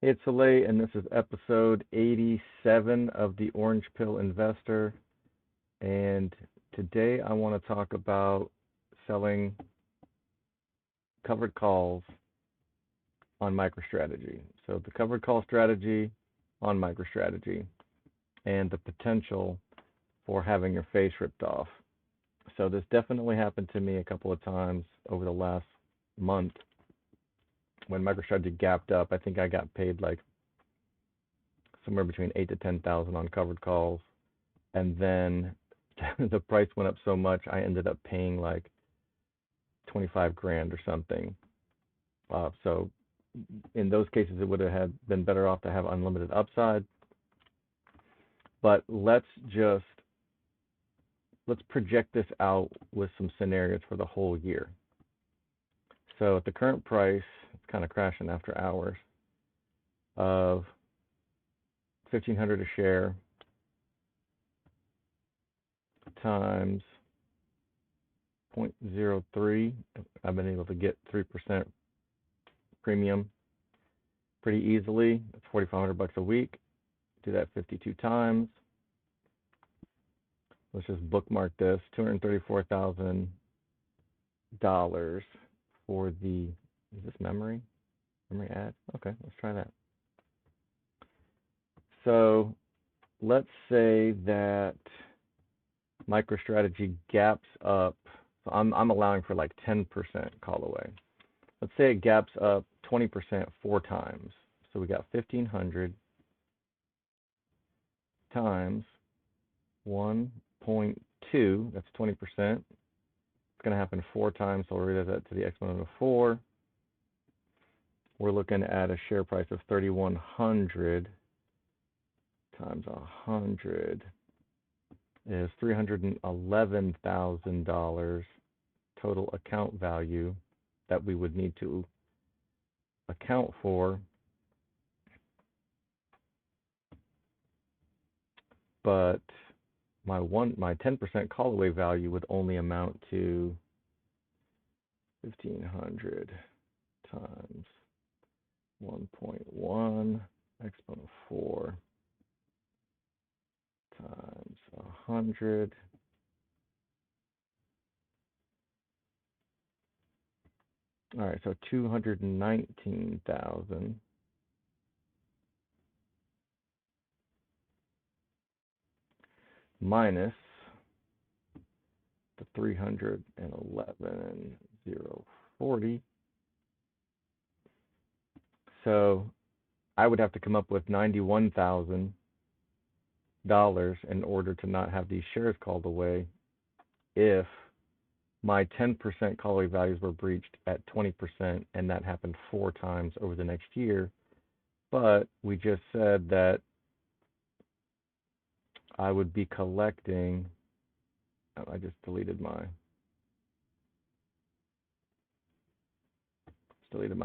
Hey, it's Soleil, and this is episode 87 of the Orange Pill Investor. And today I want to talk about selling covered calls on MicroStrategy. So, the covered call strategy on MicroStrategy and the potential for having your face ripped off. So, this definitely happened to me a couple of times over the last month when MicroStrategy gapped up. I think I got paid like somewhere between 8 to 10,000 on covered calls, and then the price went up so much I ended up paying like 25 grand or something. So in those cases it would have been better off to have unlimited upside. But let's project this out with some scenarios for the whole year. So at the current price, it's kind of crashing after hours, of 1,500 a share times 0.03, I've been able to get 3% premium pretty easily. It's $4,500 a week. Do that 52 times. Let's just bookmark this. $234,000 for the, is this memory? Memory add? Okay, let's try that. So let's say that MicroStrategy gaps up. So I'm allowing for like 10% call away. Let's say it gaps up 20% 4 times. So we got 1,500 times 1.2, that's 20%. It's going to happen 4 times, so we'll raise that to the exponent of 4. We're looking at a share price of 3,100 times 100 is $311,000 total account value that we would need to account for. But my 10% call away value would only amount to 1,500 times 1.1 exponent of 4 times 100. All right, so 219,000 minus the 311,040. So I would have to come up with $91,000 in order to not have these shares called away if my 10% call away values were breached at 20%, and that happened 4 times over the next year. But we just said that I would be collecting, I just deleted my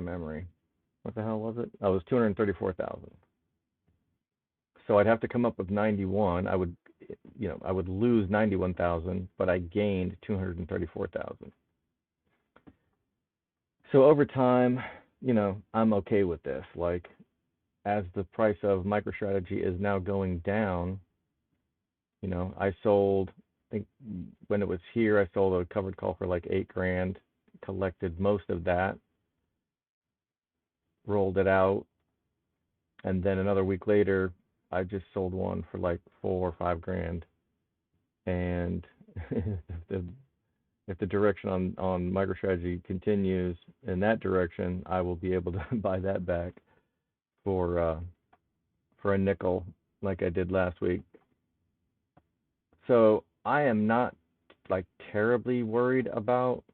memory. What the hell was it? Oh, it was 234,000. So I'd have to come up with 91. I would lose 91,000, but I gained 234,000. So over time, I'm okay with this. Like, as the price of MicroStrategy is now going down, I sold, I think when it was here, I sold a covered call for like 8 grand, collected most of that, rolled it out, and then another week later, I just sold one for like 4 or 5 grand. And if the direction on MicroStrategy continues in that direction, I will be able to buy that back for a nickel, like I did last week. So I am not like terribly worried about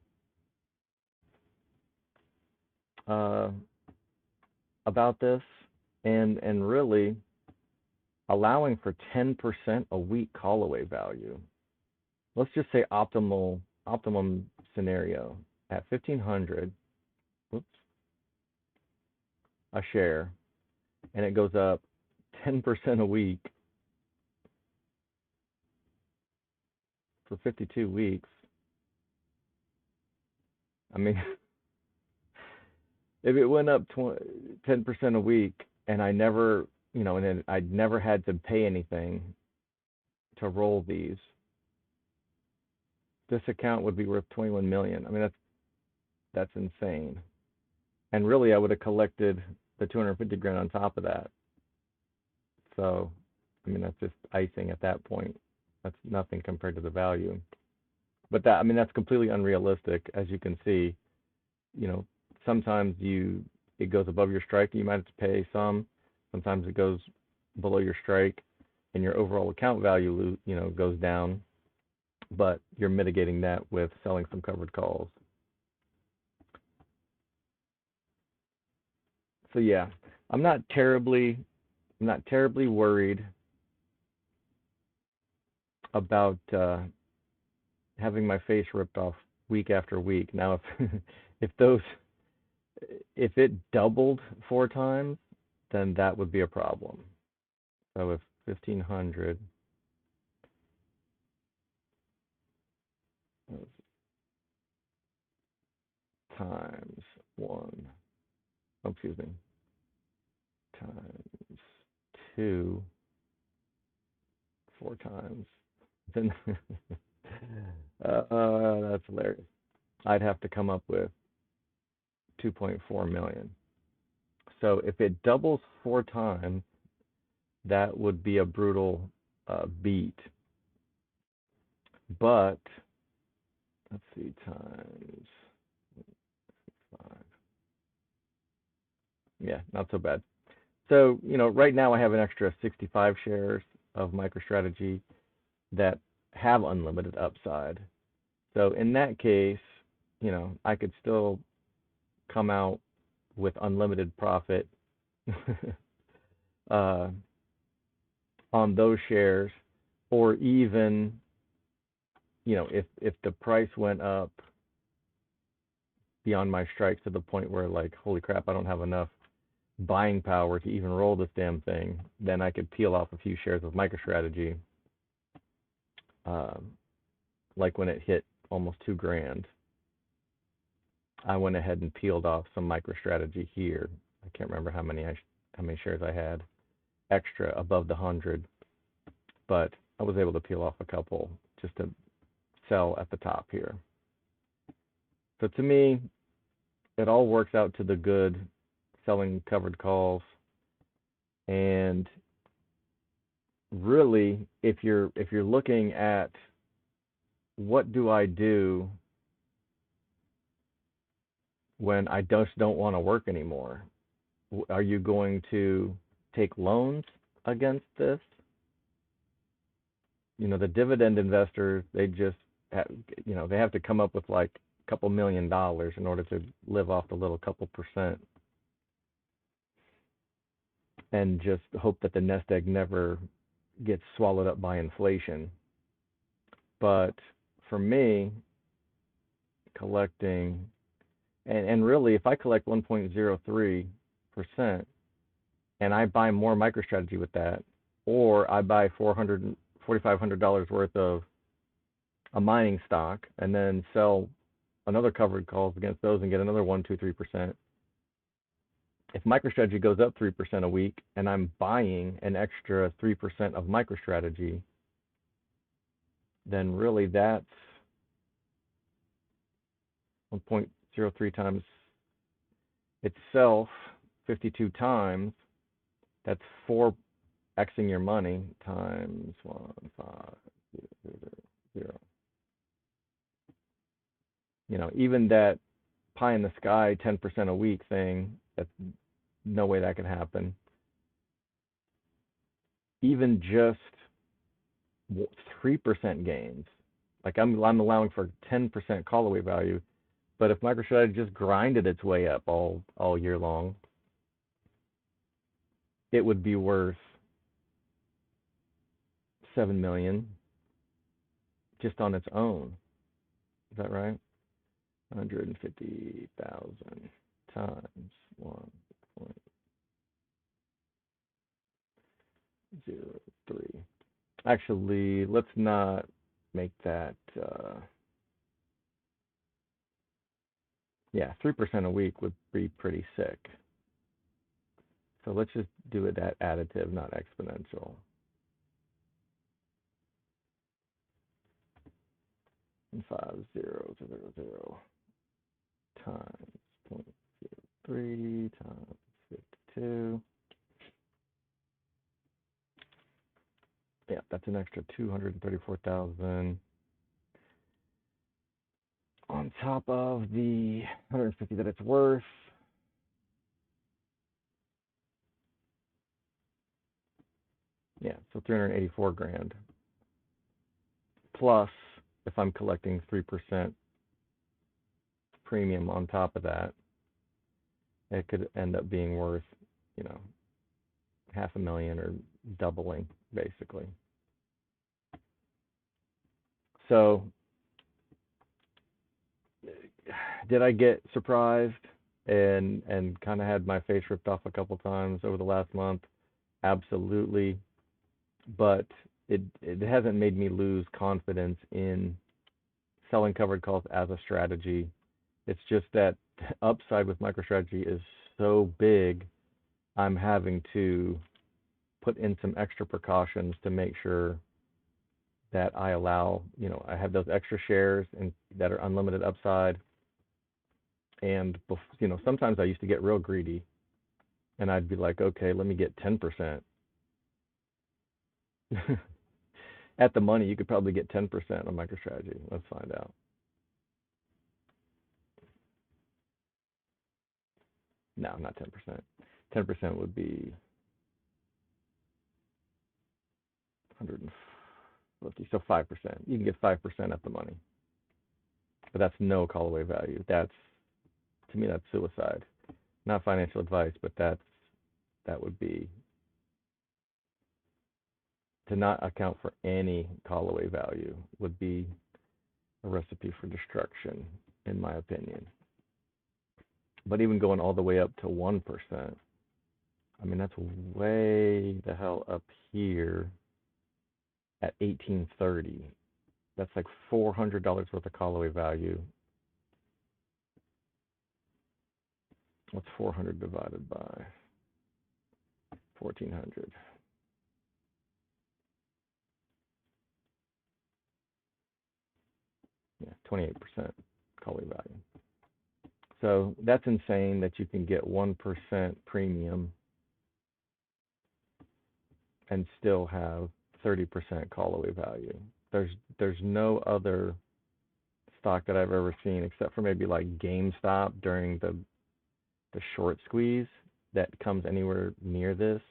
this, and really allowing for 10% a week call away value. Let's just say optimum scenario at 1,500, a share, and it goes up 10% a week for 52 weeks. I mean, if it went up 10% a week and I never, and then I'd never had to pay anything to roll these. This account would be worth 21 million. I mean, that's insane. And really, I would have collected the 250 grand on top of that. So, I mean, that's just icing at that point. That's nothing compared to the value. But that, I mean, that's completely unrealistic, as you can see. Sometimes it goes above your strike, you might have to pay some. Sometimes it goes below your strike, and your overall account value, goes down. But you're mitigating that with selling some covered calls. So yeah, I'm not terribly worried about having my face ripped off week after week. Now, if if it doubled 4 times, then that would be a problem. So if 1,500 times one, oh, excuse me, times two, 4 times, then that's hilarious. I'd have to come up with 2.4 million. So if it doubles 4 times, that would be a brutal beat. But let's see, times 5. Yeah, not so bad. So, right now I have an extra 65 shares of MicroStrategy that have unlimited upside. So in that case, I could still come out with unlimited profit on those shares, or even, if the price went up beyond my strikes to the point where, like, holy crap, I don't have enough buying power to even roll this damn thing, then I could peel off a few shares of MicroStrategy. Like when it hit almost 2 grand, I went ahead and peeled off some MicroStrategy here. I can't remember how many shares I had extra above the 100, but I was able to peel off a couple just to sell at the top here. So to me, it all works out to the good, selling covered calls. And really, if you're looking at what do I do when I just don't want to work anymore, are you going to take loans against this? The dividend investors, they just they have to come up with like a couple $1 million in order to live off the little couple percent, and just hope that the nest egg never gets swallowed up by inflation. But for me, collecting, and really, if I collect 1.03% and I buy more MicroStrategy with that, or I buy $4,500 worth of a mining stock and then sell another covered calls against those and get another 1, 2, 3%. If MicroStrategy goes up 3% a week and I'm buying an extra 3% of MicroStrategy, then really that's 1.03 times itself, 52 times. That's 4xing your money times 1, 5, 0. Even that pie in the sky 10% a week thing, that's no way that can happen. Even just 3% gains, like I'm allowing for 10% callaway value, but if MicroStrategy just grinded its way up all year long, it would be worth 7 million just on its own. Is that right? 150,000 times 1.03. Actually, let's not make that. Yeah, 3% a week would be pretty sick. So let's just do it at additive, not exponential. And 5,000 times 0.03 times 52. Yeah, that's an extra 234,000 on top of the 150 that it's worth. Yeah, so 384 grand. Plus, if I'm collecting 3% premium on top of that, it could end up being worth, you know, $500,000 or doubling, basically. So, did I get surprised and kind of had my face ripped off a couple times over the last month? Absolutely. But it hasn't made me lose confidence in selling covered calls as a strategy. It's just that the upside with MicroStrategy is so big, I'm having to put in some extra precautions to make sure that I allow, you know, I have those extra shares and that are unlimited upside. And, you know, sometimes I used to get real greedy and I'd be like, okay, let me get 10%. At the money, you could probably get 10% on MicroStrategy. Let's find out. No, not 10%. 10% would be 150, so 5%. You can get 5% at the money. But that's no call away value. That's, to me, that's suicide. Not financial advice, but that would be to not account for any call away value would be a recipe for destruction, in my opinion. But even going all the way up to 1%, I mean, that's way the hell up here at 1830. That's like $400 worth of call away value. What's 400 divided by 1400? Yeah, 28% call away value. So that's insane that you can get 1% premium and still have 30% call away value. There's no other stock that I've ever seen except for maybe like GameStop during the short squeeze that comes anywhere near this.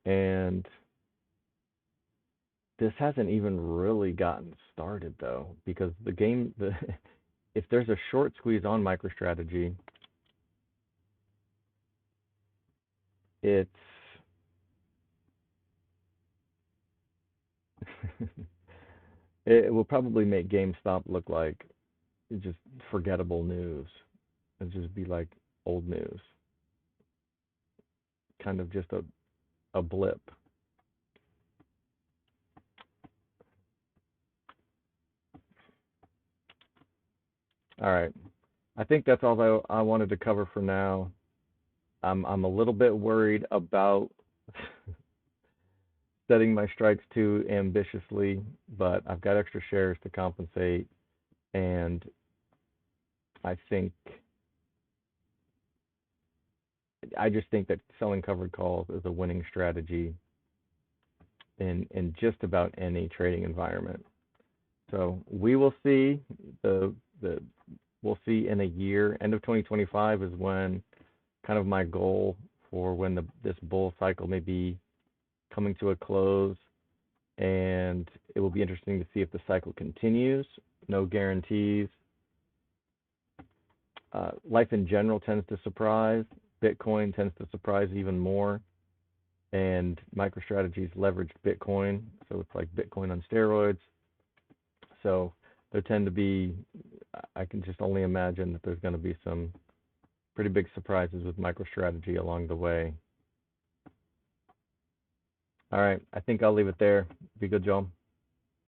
And this hasn't even really gotten started though, because if there's a short squeeze on MicroStrategy, it's it will probably make GameStop look like just forgettable news. It'll just be like old news, kind of just a blip. All right, I think that's all I wanted to cover for now. I'm a little bit worried about setting my strikes too ambitiously, but I've got extra shares to compensate, and I just think that selling covered calls is a winning strategy in just about any trading environment. So we will see. We'll see in a year. End of 2025 is when kind of my goal for when this bull cycle may be coming to a close, and it will be interesting to see if the cycle continues. No guarantees. Life in general tends to surprise. Bitcoin tends to surprise even more. And MicroStrategy's leveraged Bitcoin, so it's like Bitcoin on steroids. So there tend to be, I can just only imagine that there's going to be some pretty big surprises with MicroStrategy along the way. All right, I think I'll leave it there. Be good, Joel.